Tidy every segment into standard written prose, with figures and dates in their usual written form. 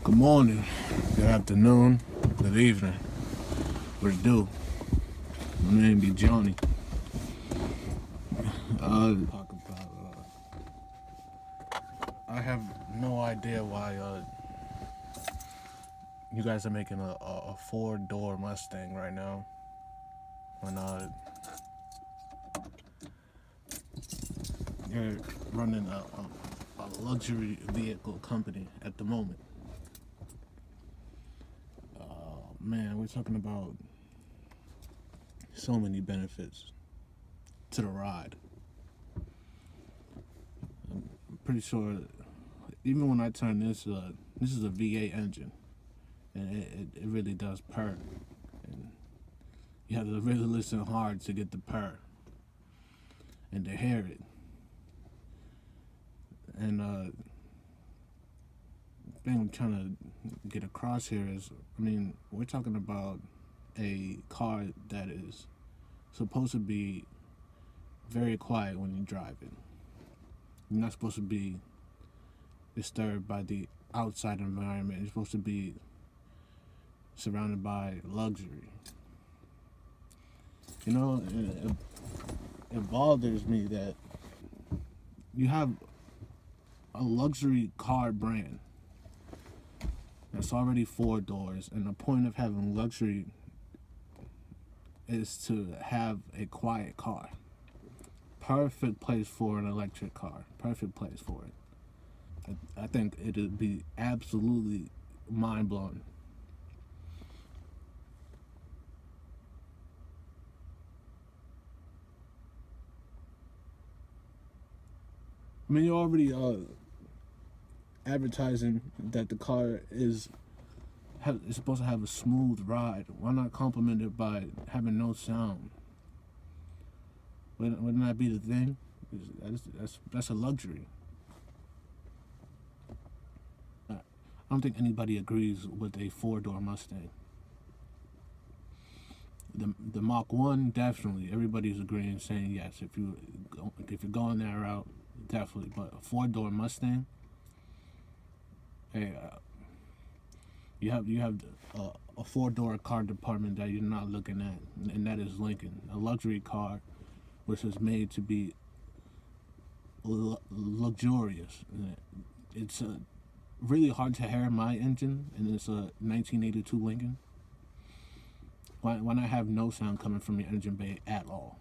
Good morning, good afternoon, good evening. What it do? My name be Johnny. Talk about. I have no idea why you guys are making a four-door Mustang right now. When you're running a luxury vehicle company at the moment. Man, we're talking about so many benefits to the ride. I'm pretty sure, even when I turn this is a V8 engine, and it really does purr. And you have to really listen hard to get the purr and to hear it. And thing I'm trying to get across here is, we're talking about a car that is supposed to be very quiet when you drive it. You're not supposed to be disturbed by the outside environment. You're supposed to be surrounded by luxury. You know, it bothers me that you have a luxury car brand that's already four doors, and the point of having luxury is to have a quiet car. Perfect place for an electric car. Perfect place for it. I think it'd be absolutely mind-blowing. You're already advertising that the car is supposed to have a smooth ride. Why not compliment it by having no sound? Wouldn't that be the thing? That's a luxury. I don't think anybody agrees with a four-door Mustang. The Mach 1, definitely. Everybody's agreeing, saying yes. If you're going that route, definitely. But a four-door Mustang, hey, you have a four-door car department that you're not looking at, and that is Lincoln, a luxury car, which is made to be luxurious. It's really hard to hear my engine, and it's a 1982 Lincoln. Why not have no sound coming from your engine bay at all?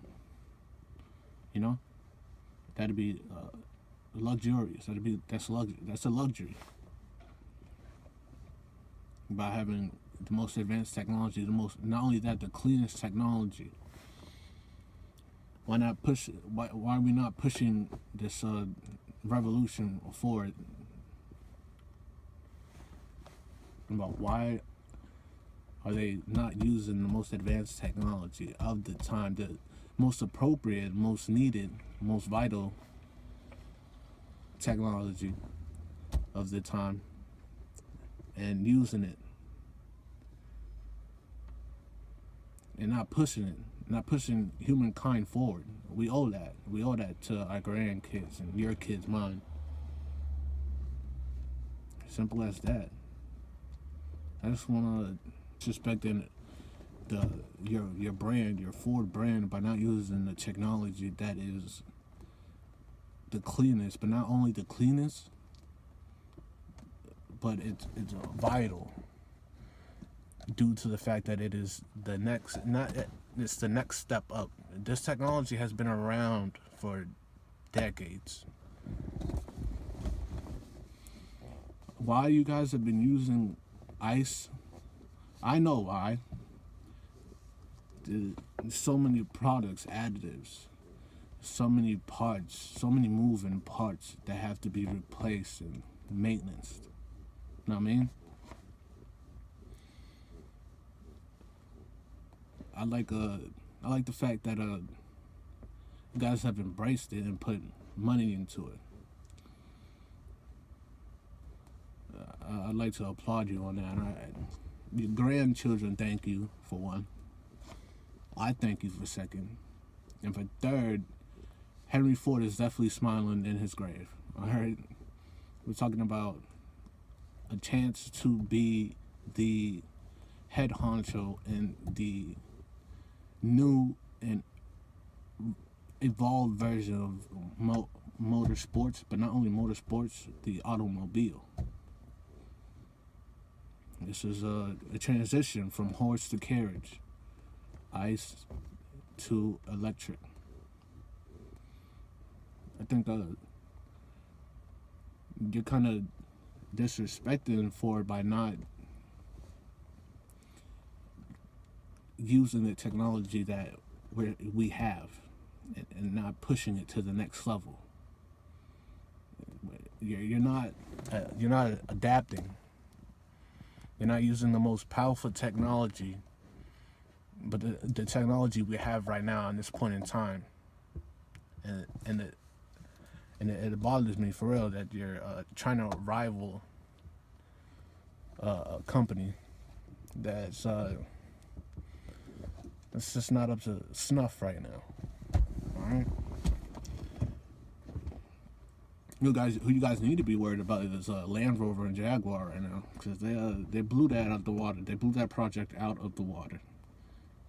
You know, that'd be luxurious. That's a luxury. By having the most advanced technology, not only that, the cleanest technology. Why not push? Why are we not pushing this revolution forward? About why are they not using the most advanced technology of the time, the most appropriate, most needed, most vital technology of the time, and using it, and not pushing humankind forward? We owe that to our grandkids and your kids, mine. Simple as that. I just wanna suspecting your brand, your Ford brand, by not using the technology that is the cleanest, but not only the cleanest, but it's vital, due to the fact that it is it's the next step up. This technology has been around for decades. Why you guys have been using ice, I know why. There's so many products, additives, so many parts, so many moving parts that have to be replaced and maintenance. You know what I mean? I like the fact that you guys have embraced it and put money into it. I'd like to applaud you on that. Your grandchildren thank you for one. I thank you for second. And for third, Henry Ford is definitely smiling in his grave. All right? We're talking about a chance to be the head honcho in the new and evolved version of motorsports, but not only motorsports, the automobile. This is a transition from horse to carriage, ice to electric. I think you're kind of disrespecting for it by not using the technology that we have and not pushing it to the next level. You're not adapting. You're not using the most powerful technology, but the technology we have right now in this point in time, and it bothers me for real that you're trying to rival a company that's just not up to snuff right now. All right. Who you guys need to be worried about is Land Rover and Jaguar right now, because they blew that out of the water. They blew that project out of the water.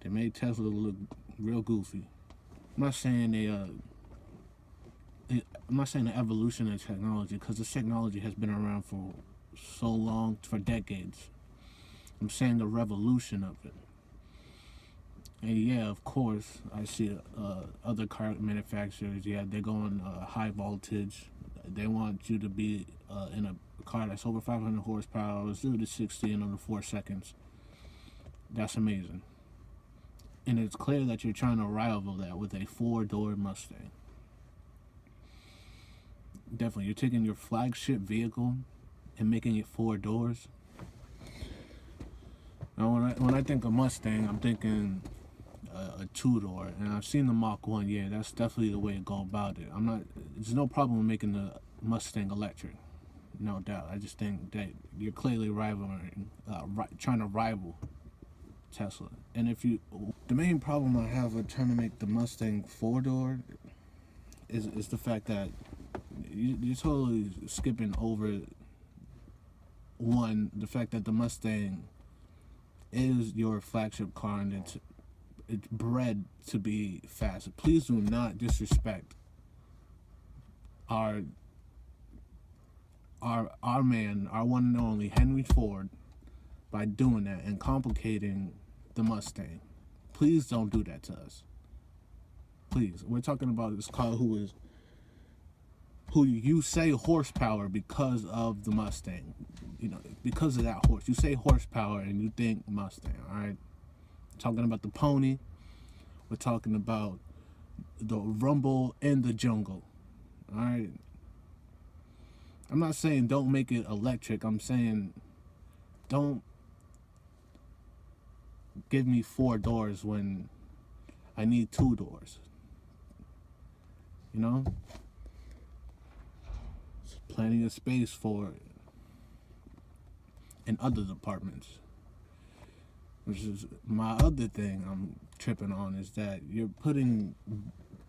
They made Tesla look real goofy. I'm not saying I'm not saying the evolution of technology, because this technology has been around for so long, for decades. I'm saying the revolution of it. And yeah, of course, I see other car manufacturers, they're going high voltage. They want you to be in a car that's over 500 horsepower, 0 to 60 in under 4 seconds. That's amazing. And it's clear that you're trying to rival that with a 4-door Mustang. Definitely, you're taking your flagship vehicle and making it 4 doors. Now, when I think of Mustang, I'm thinking a 2-door, and I've seen the Mach 1. Yeah, that's definitely the way to go about it. There's no problem with making the Mustang electric, no doubt. I just think that you're clearly trying to rival Tesla. And the main problem I have with trying to make the Mustang 4-door is the fact that you're totally skipping over the fact that the Mustang is your flagship car, and it's bred to be fast. Please do not disrespect our man, our one and only Henry Ford, by doing that and complicating the Mustang. Please don't do that to us. Please. We're talking about this car who you say horsepower because of the Mustang. Because of that horse. You say horsepower and you think Mustang, alright? Talking about the pony. We're talking about the rumble in the jungle. Alright? I'm not saying don't make it electric. I'm saying don't give me 4 doors when I need 2 doors. There's plenty of space for it in other departments. Which is my other thing I'm tripping on, is that you're putting,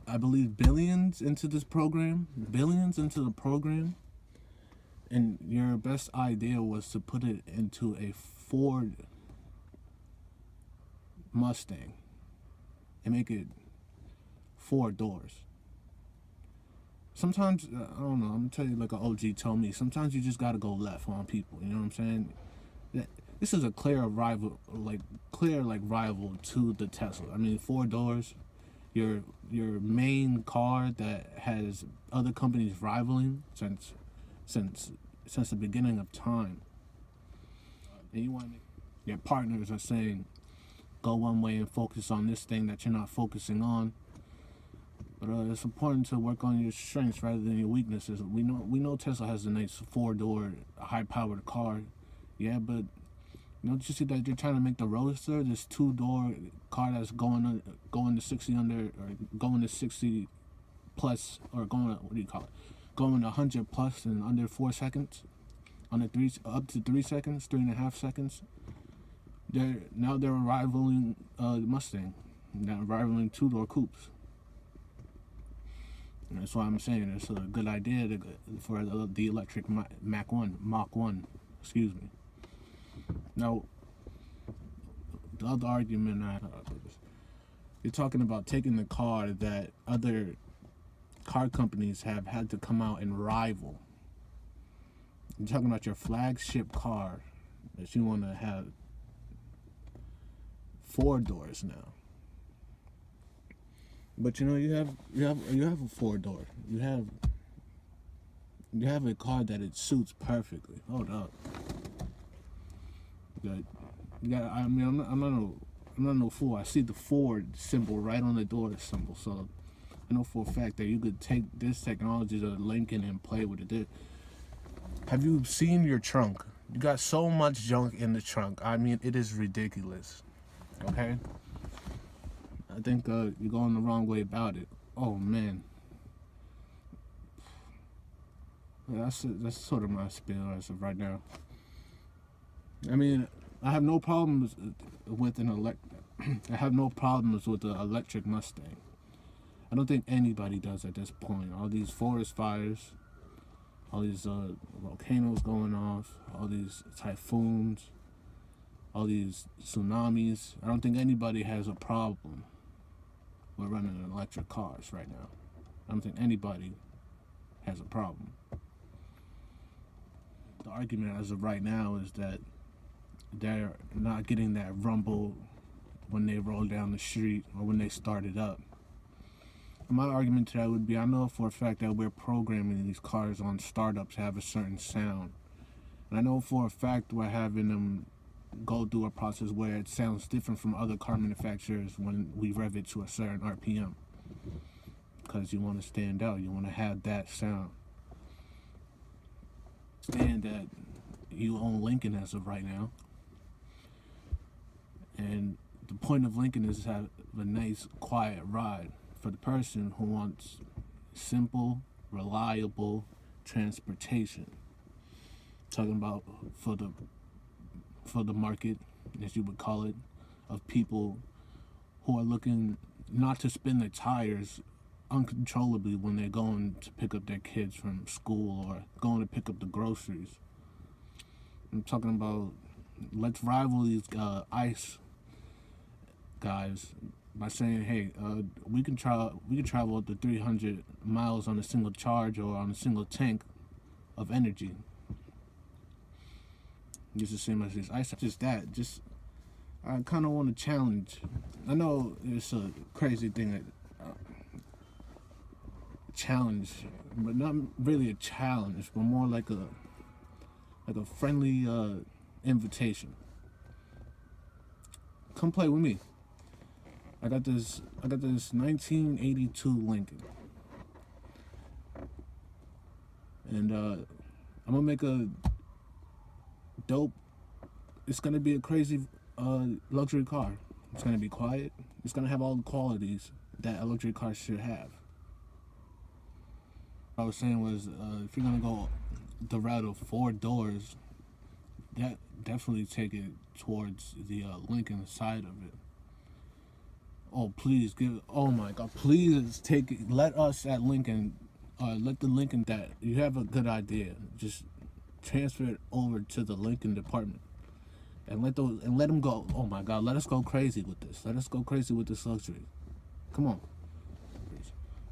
I believe, billions into this program. Billions into the program. And your best idea was to put it into a Ford Mustang and make it 4 doors. Sometimes, I don't know, I'm gonna tell you like an OG told me, sometimes you just gotta go left on people, you know what I'm saying? This is a clear rival to the Tesla. I mean, 4 doors, your main car that has other companies rivaling since the beginning of time. And your partners are saying, go one way and focus on this thing that you're not focusing on. But it's important to work on your strengths rather than your weaknesses. We know Tesla has a nice 4-door, high-powered car. Yeah, but did you see that you're trying to make the Roadster, this 2-door car that's going to 60 under, or going to 60 plus, or going going 100 plus in under 4 seconds, up to 3 seconds, 3.5 seconds. They're rivaling Mustang. They're rivaling 2-door coupes. And that's why I'm saying it's a good idea for the electric Mach 1. Excuse me. Now, the other argument you're talking about taking the car that other car companies have had to come out and rival. You're talking about your flagship car that you want to have 4 doors now. But you have a 4 door. You have a car that it suits perfectly. Hold up. I mean, I'm not no fool. I see the Ford symbol right on the door symbol, so I know for a fact that you could take this technology to Lincoln and play with it. Have you seen your trunk? You got so much junk in the trunk. I mean, it is ridiculous. Okay? I think you're going the wrong way about it. Oh, man. That's sort of my spiel as of right now. I mean, I have no problems with I have no problems with the electric Mustang. I don't think anybody does at this point. All these forest fires, all these volcanoes going off, all these typhoons, all these tsunamis. I don't think anybody has a problem with running electric cars right now. I don't think anybody has a problem. The argument as of right now is that they're not getting that rumble when they roll down the street or when they start it up. And my argument to that would be, I know for a fact that we're programming these cars on startups to have a certain sound. And I know for a fact we're having them go through a process where it sounds different from other car manufacturers when we rev it to a certain RPM. Because you want to stand out, you want to have that sound. Stand that you own Lincoln as of right now. And the point of Lincoln is to have a nice, quiet ride for the person who wants simple, reliable transportation. Talking about for the market, as you would call it, of people who are looking not to spin their tires uncontrollably when they're going to pick up their kids from school or going to pick up the groceries. I'm talking about, let's rival these ICE guys by saying, hey, we can travel up to 300 miles on a single charge or on a single tank of energy. Just the same as these ICE. I kind of want to challenge. I know it's a crazy thing that challenge, but not really a challenge, but more like a friendly invitation. Come play with me. I got this 1982 Lincoln, and I'm gonna make a dope. It's gonna be a crazy luxury car. It's gonna be quiet. It's gonna have all the qualities that a luxury car should have. What I was saying was, if you're gonna go the route of 4 doors, that definitely take it towards the Lincoln side of it. Oh, please oh my God, please take it. Let us at Lincoln, let the Lincoln that you have a good idea, just transfer it over to the Lincoln department, and let them go. Oh my God, let us go crazy with this. Let us go crazy with this luxury. Come on.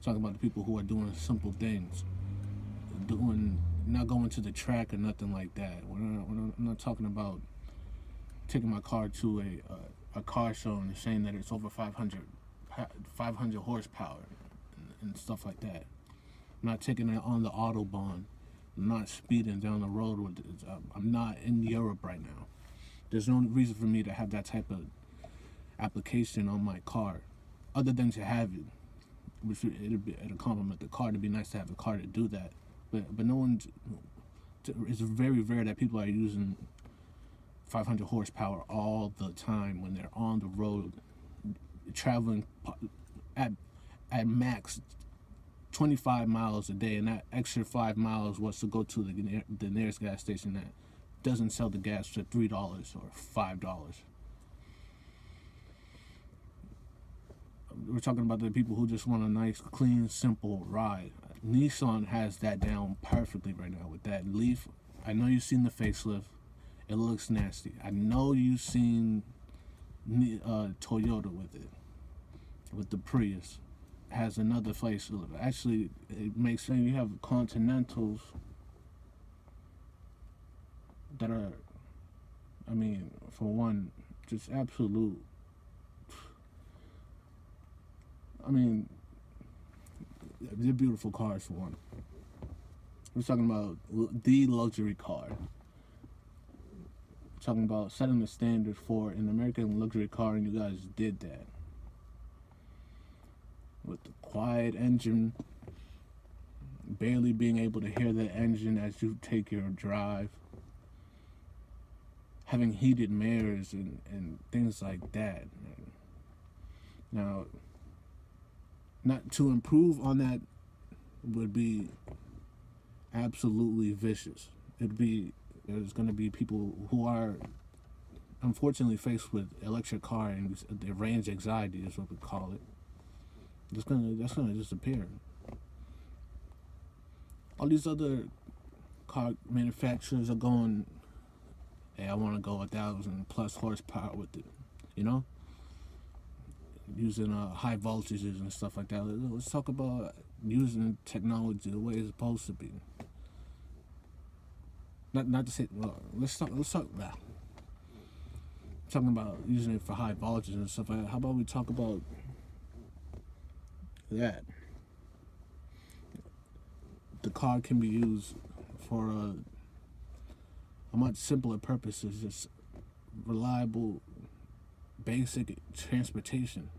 Talking about the people who are doing simple things, not going to the track or nothing like that. I'm not talking about taking my car to a car show and saying that it's over 500 horsepower and stuff like that. I'm not taking it on the Autobahn. I'm not speeding down the road with it. I'm not in Europe right now. There's no reason for me to have that type of application on my car, other than to have it, which it'll compliment the car. It'd be nice to have a car to do that, but no one's. It's very rare that people are using 500 horsepower all the time when they're on the road, traveling at max 25 miles a day, and that extra 5 miles was to go to the nearest gas station that doesn't sell the gas for $3 or $5. We're talking about the people who just want a nice, clean, simple ride. Nissan has that down perfectly right now with that Leaf. I know you've seen the facelift. It looks nasty. I know you've seen Toyota with it, with the Prius. It has another facelift. Actually, it makes sense. You have Continentals that are, I mean, for one, just absolute. I mean, they're beautiful cars for one. We're talking about the luxury car. We're talking about setting the standard for an American luxury car, and you guys did that. With the quiet engine, barely being able to hear the engine as you take your drive, having heated mirrors and things like that. Now, not to improve on that would be absolutely vicious. There's going to be people who are unfortunately faced with electric car and the range anxiety is what we call it. That's gonna disappear. All these other car manufacturers are going, hey, I want to go 1,000+ horsepower with it, you know, using high voltages and stuff like that. Let's talk about using technology the way it's supposed to be. Not to say, well, let's talk. Talking about using it for high voltages and stuff like that. How about we talk about that? The car can be used for a much simpler purpose, is just reliable, basic transportation.